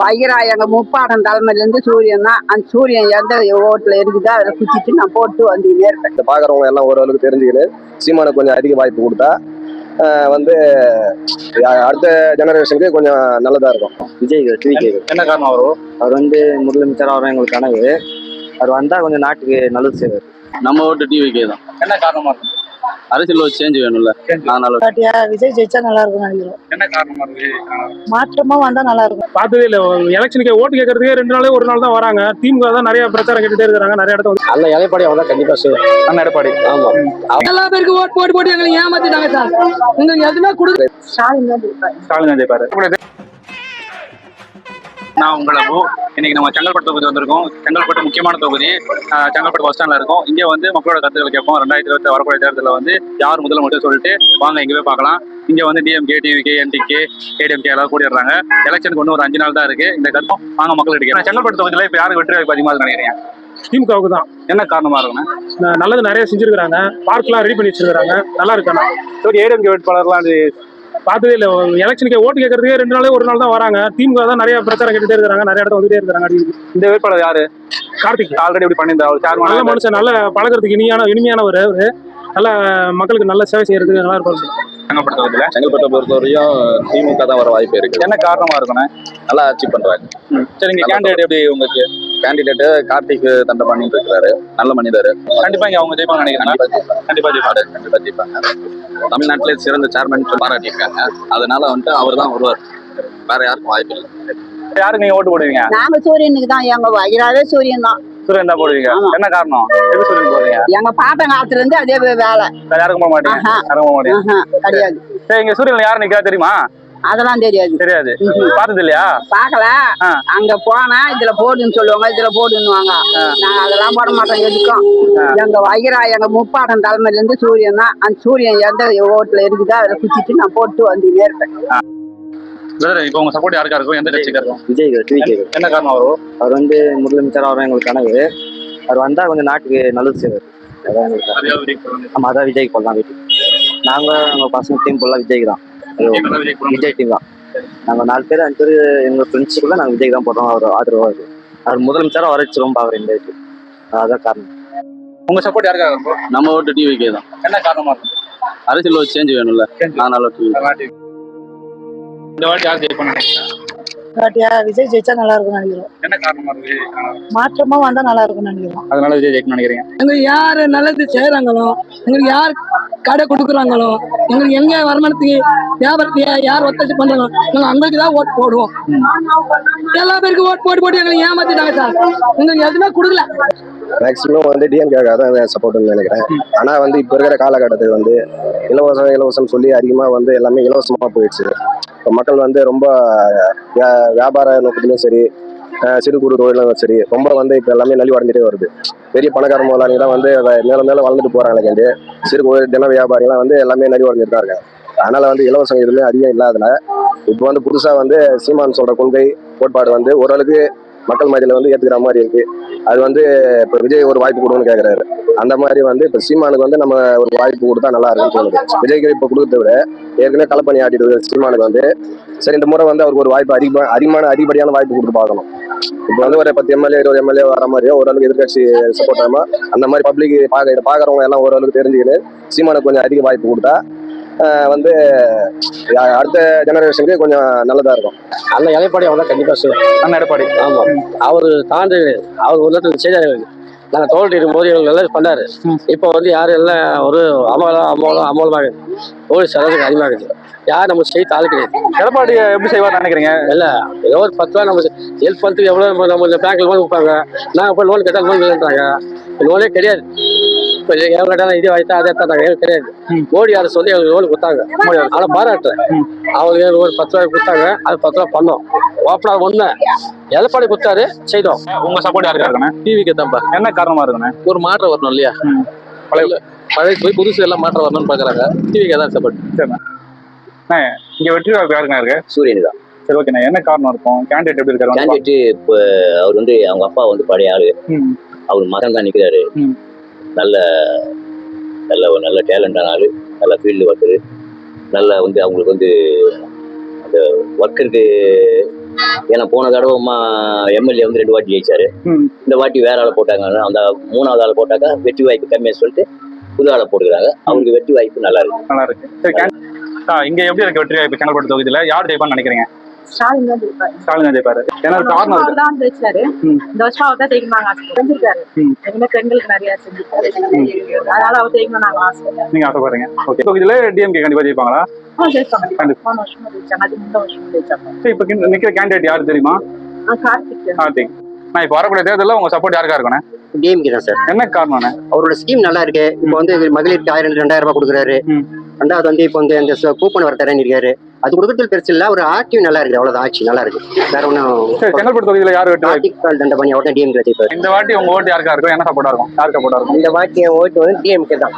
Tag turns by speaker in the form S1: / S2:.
S1: வைகிறா எங்க முப்பாட்டம் தலைமையில இருந்து சூரியன் தான். அந்த சூரியன் எந்த ஓட்டுல இருக்குதோ அதில் குச்சிட்டு நான் போட்டு வந்துக்கிட்டே இருக்கேன்.
S2: இந்த பாக்குறவங்க எல்லாம் ஓரளவுக்கு தெரிஞ்சுக்கிட்டு சீமானுக்கு கொஞ்சம் அதிக வாய்ப்பு கொடுத்தா வந்து அடுத்த ஜெனரேஷனுக்கு கொஞ்சம் நல்லதா இருக்கும்.
S3: விஜய் என்ன காரணம் அவர் வந்து முதலமைச்சர் ஆகிற எங்களுக்கு கனவு. அவர் வந்தா கொஞ்சம் நாட்டுக்கு நல்லது செய்வார்.
S4: நம்ம ஓட்டு டிவிக்கே தான்.
S3: என்ன காரணமா இருக்கும்?
S4: அரசியல் ஒரு சேஞ்ச் வேணும்ல.
S5: விஜய் ஜெயிச்சா நல்லா இருக்கும் நினைக்கிறோம்.
S3: என்ன காரணமா இருக்கு?
S5: மாற்றமா வந்தா நல்லா இருக்கும்.
S6: பார்த்ததே இல்ல. எலெக்ஷனுக்கு ஓட்டு கேட்கறதுக்கே 2 நாளே ஒரு நாள் தான் வராங்க. திமுக தான் நிறைய பிரச்சாரம் கேட்டுட்டே இருக்காங்க. நிறைய இடத்துல
S3: அந்த எடப்பாடி அவங்க கண்டிப்பா அந்த எடப்பாடி. ஆமா,
S5: எல்லா பேருக்கு ஓட்டு போட்டு போட்டு எங்களை ஏமாத்திட்டாங்க சார். உங்களுக்கு எதுவுமே கொடுக்க ஸ்டாலின் தான்
S3: ஜெயிப்பாரு. நான் உங்களவு இன்னைக்கு நம்ம செங்கல்பட்டு தொகுதி வந்திருக்கோம். செங்கல்பட்டு முக்கியமான தொகுதி. செங்கல்பட்டு பஸ் ஸ்டாண்ட்ல இருக்கும். இங்கே வந்து மக்களோட கருத்துக்களை கேட்போம். 2020 வரக்கூடிய தேர்தலில் வந்து யார் முதலமைச்சர் சொல்லிட்டு வாங்க இங்கே போய் பார்க்கலாம். இங்கே வந்து டிஎம்கே, டிவிகே, என்டிகே, ஏடிஎம்கே எல்லாரும் கூடிடுறாங்க. எலெக்ஷனுக்கு இன்னும் ஒரு 5 நாள் தான் இருக்கு. இந்த கருத்தும் வாங்க மக்கள் எடுக்கிறேன். செங்கல்பட்டு தொகுதியில் இப்போ யாருக்கு வெற்றி வாய்ப்பு அதிகமாக நினைக்கிறீங்க?
S6: திமுகவுக்கு தான்.
S3: என்ன காரணமா இருக்குன்னா
S6: நல்லது நிறைய செஞ்சிருக்காங்க. பார்க்லாம் ரெடி பண்ணி வச்சிருக்காங்க. நல்லா இருக்காங்க.
S3: சரி, ஏடிஎம்கே வேட்பாளர்லாம் அது
S6: பார்த்ததே இல்ல. எலெக்ஷனுக்கு ஓட்டு கேட்கறதுக்கே 2 நாளே ஒரு நாள் தான் வராங்க. திமுக தான் நிறைய பிரச்சாரம் கேட்டுட்டே இருக்காங்க. நிறைய இடத்துல வந்துட்டே இருக்காங்க.
S3: இந்த வேட்பாளர் யாரு?
S6: கார்த்திக்.
S3: ஆல்ரெடி இப்படி பண்ணியிருந்தாரு.
S6: நல்ல மனுஷன், நல்ல பழகிறதுக்கு இனிமையானவர். அவரு நல்ல மக்களுக்கு நல்ல சேவை செய்யறதுக்கு நல்லா இருப்பாரு.
S2: செங்கல்பட்டை பொறுத்தவரையும் திமுக தான் வர வாய்ப்பு இருக்கு.
S3: என்ன காரணமா இருக்குன்னு
S2: நல்லா ஆட்சி பண்றாங்க.
S3: சரி, இங்க கேண்டிடேட் எப்படி உங்களுக்கு?
S2: கேண்டிடேட் கார்த்திக் தண்டை பண்ணிட்டு இருக்கிறாரு. நல்ல மனிதர்.
S3: கண்டிப்பா இங்க அவங்க ஜெயிப்பாங்க நினைக்கிறேன். கண்டிப்பா
S2: ஜெயிப்பாங்க. தமிழ்நாட்டிலே சிறந்த சேர்மன் பாராட்டியிருக்காங்க. அதனால வந்துட்டு அவர் தான் வருவார். வேற யாருக்கும் வாய்ப்பு இல்லை.
S3: யாருக்கு நீங்க ஓட்டு போடுவீங்க?
S1: நாங்க சூரியனுக்கு தான். எங்க வைகிறாவே சூரியன் தான்.
S3: சூரியன் தான் போடுவீங்க. என்ன காரணம்? எப்படி சூரியன் போடுவீங்க?
S1: எங்க பாட்டம் காலத்துல இருந்து அதே வேலை.
S3: யாருக்கும் போக மாட்டீங்க? யாருக்கும் போக மாட்டீங்க?
S1: கிடையாது.
S3: சரி, இங்க சூரியன் யாரு நிக்கா தெரியுமா?
S1: அதெல்லாம் தெரியாது.
S3: தெரியாது. பார்த்தது இல்லையா?
S1: பாக்கல. அங்க போனா இதுல போடுன்னு சொல்லுவாங்க, இதுல போடுன்னுவாங்க. நாங்க அதெல்லாம் போட மாட்டோம். எதுக்கும் எங்க வைகிறா எங்க முப்பாட்டம் தலைமையில இருந்து சூரியன் தான். அந்த சூரியன் எந்த ஓட்டுல இருக்குதோ அதில் குச்சிட்டு நான் போட்டு வந்துக்கிட்டே இருப்பேன்.
S3: இப்ப உங்க சப்போர்ட் யாருக்கா இருக்கும்? எந்த கட்சிக்கா இருக்கும்?
S4: விஜய்.
S3: என்ன காரணம்
S4: அவர் வந்து முதலமைச்சர் ஆகிற எங்களுக்கு கனவு. அவர் வந்தா கொஞ்சம் நாட்டுக்கு நல்லது செய்வார். ஆமா, அதான் விஜய்க்கு போடலாம். வீட்டுக்கு நாங்க எங்க பசங்க டீம் போடலாம். விஜய்க்கு தான். விஜய் டீம் தான். நாங்க 4 பேர் 5 பேர் எங்க ஃப்ரெண்ட்ஸுக்குள்ள நாங்க விஜய் தான் போடுறோம். அவர் ஆதரவாக அவர் முதலமைச்சராக வரைச்சு ரொம்ப அவர் இந்த இது. அதான் காரணம்.
S3: உங்க சப்போர்ட் யாருக்கா இருக்கும்?
S4: நம்ம ஓட்டு டிவிக்கே தான்.
S3: என்ன காரணமா இருக்கும்?
S4: அரசியல் ஒரு சேஞ்ச் வேணும்ல. அதனால டிவி.
S3: இந்த வாட்டி யார் ஜெயிப்பாங்க?
S5: விஜய் ஜெயிச்சா நல்லா இருக்கும் நினைக்கிறோம்.
S3: என்ன காரணமா இருக்கு?
S5: மாற்றமா வந்தா நல்லா இருக்கும் நினைக்கிறோம்.
S3: அதனால விஜய் ஜெயிக்கணும்னு நினைக்கிறீங்க?
S5: எங்களுக்கு யாரு நல்லது செய்யறாங்களோ, எங்களுக்கு யார் கடை கொடுக்குறாங்களோ, எங்களுக்கு எங்க வருமானத்துக்கு வியாபாரத்துக்கு யார் ஒத்தாசி பண்றாங்களோ நாங்க அவங்களுக்கு தான் ஓட்டு போடுவோம். எல்லா பேருக்கு ஓட்டு போட்டு போட்டு எங்களை ஏமாத்திட்டாங்க சார். எங்களுக்கு எதுவுமே கொடுக்கல.
S2: மேக்சிமம் வந்து டிஎம்கே தான் சப்போர்ட்னு நினைக்கிறேன். ஆனா வந்து இப்ப இருக்கிற காலகட்டத்துக்கு வந்து இலவசம் சொல்லி அதிகமா வந்து எல்லாமே இலவசமா போயிடுச்சு. இப்போ மக்கள் வந்து ரொம்ப வியாபார நோக்கத்திலும் சரி, சிறு குறு தொழிலும் சரி, ரொம்ப வந்து இப்போ எல்லாமே நலிவடைஞ்சிட்டே வருது. பெரிய பணக்கார முதலாளிங்க தான் வந்து மேலும் மேலும் வளர்ந்துட்டு போறாங்க. சிறு தின வியாபாரிகள்லாம் வந்து எல்லாமே நலிவடைஞ்சிட்டு தான் இருக்காங்க. அதனால வந்து இலவசம் எதுவுமே அதிகம் இல்லாதனால இப்போ வந்து புதுசா வந்து சீமான் சொல்ற கொள்கை கோட்பாடு வந்து ஓரளவுக்கு மக்கள் மத்தியில வந்து ஏத்துக்கிற மாதிரி இருக்கு. அது வந்து இப்ப விஜய் ஒரு வாய்ப்பு கொடுன்னு கேட்கறாரு. அந்த மாதிரி வந்து இப்ப சீமானுக்கு வந்து நம்ம ஒரு வாய்ப்பு கொடுத்தா நல்லா இருக்குன்னு தோணுது. விஜய்க்கு இப்ப கொடுக்கறத விட ஏற்கனவே களப்பணி ஆடிட்டு சீமானுக்கு வந்து சரி இந்த முறை வந்து அவருக்கு ஒரு வாய்ப்பு அதிகப்படியான வாய்ப்பு கொடுத்து பார்க்கணும். இப்போ வந்து ஒரு 10 எம்எல்ஏ 20 எம்எல்ஏ வர மாதிரியோ ஓரளவுக்கு எதிர்கட்சி சப்போர்ட் ஆகாம அந்த மாதிரி பப்ளிக் இதை பாக்குறவங்க எல்லாம் ஓரளவுக்கு தெரிஞ்சுக்கிட்டு சீமானுக்கு கொஞ்சம் அதிக வாய்ப்பு கொடுத்தா வந்து அடுத்த ஜெனரேஷனுக்கு கொஞ்சம் நல்லதா இருக்கும்.
S4: அந்த எடப்பாடி அவங்க கண்டிப்பா
S3: அந்த எடப்பாடி.
S4: ஆமா, அவர் தாண்டி அவர் ஒரு இடத்துல செய்தாரு. நாங்க தோல்வி இருக்கும்போது இவங்க நல்லா பண்ணாரு. இப்போ வந்து யாரும் எல்லாம் ஒரு அமோலமாக போலீஸ் அளவுக்கு அதிகமாகுது. யார் நம்ம செய்ய ஆளு கிடையாது.
S3: எடப்பாடி எப்படி செய்வார்னு நினைக்கிறீங்க?
S4: இல்ல ஏதோ ஒரு 10 ரூபா நம்ம ஹெல்ப் பண்ணுறதுக்கு எவ்வளவு நம்ம இந்த பேங்க்ல லோன் கொடுப்பாங்க. நாங்க போய் லோன் கேட்டால் லோன் இல்லைன்றாங்க. லோனே கிடையாது. இப்போ எவ்வளோ கேட்டாலும் இது வாய்த்தா அதே தாங்க கிடையாது. மோடி அரசு வந்து எங்களுக்கு லோன் கொடுத்தாங்க. ஆனா பாராட்டுறேன். அவங்க ஒரு 10 ரூபாய் கொடுத்தாங்க. அது 10 ரூபா பண்ணோம். ஓப்பனா ஒண்ணு எடப்பாடி கொடுத்தாரு, செய்தோம்.
S3: உங்க சப்போர்ட் யாருக்கா இருக்குண்ணே?
S4: டிவிக்கு தான்ப்பா.
S3: என்ன காரணமா இருக்குண்ணே?
S4: ஒரு மாற்றம் வரணும் இல்லையா? பழைய போய் புதுசு எல்லாம் மாற்றம் வரணும்னு பாக்குறாங்க. டிவிக்கு தான் சப்போர்ட்.
S3: சரிண்ணா, இங்க வெற்றி வாய்ப்பு யாருக்குண்ணா இருக்கு?
S7: சூரியன் தான்.
S3: சரி, ஓகேண்ணா. என்ன காரணம் இருக்கும்? கேண்டிடேட் எப்படி இருக்காரு?
S7: கேண்டிடேட் இப்போ அவர் வந்து அவங்க அப்பா வந்து பழைய ஆளு. அவர் மகன் தான் நிற்கிறாரு. நல்ல டேலண்டான ஆளு, நல்ல ஃபீல்டு ஒர்க்கரு, நல்ல வந்து அவங்களுக்கு வந்து அந்த ஒர்க்கருக்கு ஏன்னா போன தடவை எம்எல்ஏ வந்து 2 வாட்டி ஜெயிச்சாரு. இந்த வாட்டி வேற ஆளை போட்டாங்க. அந்த 3வது ஆளை போட்டாக்கா வெற்றி வாய்ப்பு கம்மியாக சொல்லிட்டு புது ஆளை போட்டுக்கிறாங்க. அவங்களுக்கு வெற்றி வாய்ப்பு நல்லா இருக்கு.
S3: சரி, இங்க எப்படி இருக்கு வெற்றி வாய்ப்பு செங்கல்பட்டு தொகுதியில? யார் ஜெயிப்பான்னு நினைக்கிறீங்க?
S8: ஸ்டாலின் தான் ஜெயிப்பாரு.
S3: ஸ்டாலின் தான் ஜெயிப்பாரு. ஏன்னா காரணம் இருக்கு.
S8: தான் ஜெயிச்சாரு. இந்த வருஷம் அவர் தான் ஜெயிக்கணும் செஞ்சிருக்காரு. எங்க பெண்களுக்கு நிறைய செஞ்சிருக்காரு. அதனால அவர் ஜெயிக்கணும் நாங்க ஆசை.
S3: நீங்க ஆசைப்படுறீங்க. ஓகே, தொகுதியில டிஎம்கே கண்டிப்பா ஜெயிப்பாங்களா?
S8: ஜெயிச்சாங்க. போன வருஷம் ஜெயிச்சாங்க. அது இந்த வருஷம் ஜெயிச்சாங்க.
S3: சரி, இப்ப நிக்கிற கேண்டிடேட் யாரு தெரியுமா? கார்த்திக். நான் இப்ப வரக்கூடிய தேர்தலில் உங்க சப்போர்ட் யாருக்கா இருக்கணும்?
S9: டிஎம்கே தான் சார்.
S3: என்ன காரணம்?
S9: அவரோட ஸ்கீம் நல்லா இருக்கு. இப்போ வந்து மகளிருக்கு 1000-2000 ரூபாய் கொடுக்குறாரு. ரெண்டாவது வந்து இப்போ வந்து இந்த கூப்பன் வர தரேன்னு இருக்காரு. அது கொடுக்கறது பெருசு இல்ல. ஒரு ஆட்சியும் நல்லா இருக்கு. அவ்வளவுதான், ஆட்சி நல்லா இருக்கு. வேற ஒன்றும்.
S3: செங்கல்பட்டு தொகுதியில யாரு வெற்றி?
S9: தண்டபாணி அவர் தான் டிஎம்கே ஜெயிப்பாரு.
S3: இந்த வாட்டி உங்க ஓட்டு யாருக்கா இருக்கும்? என்ன சப்போர்ட்டா இருக்கும்? யாருக்கு சப்போர்ட்டா இருக்கும்?
S9: இந்த வாட்டி ஓட்டு வந்து டிஎம்கே தான்.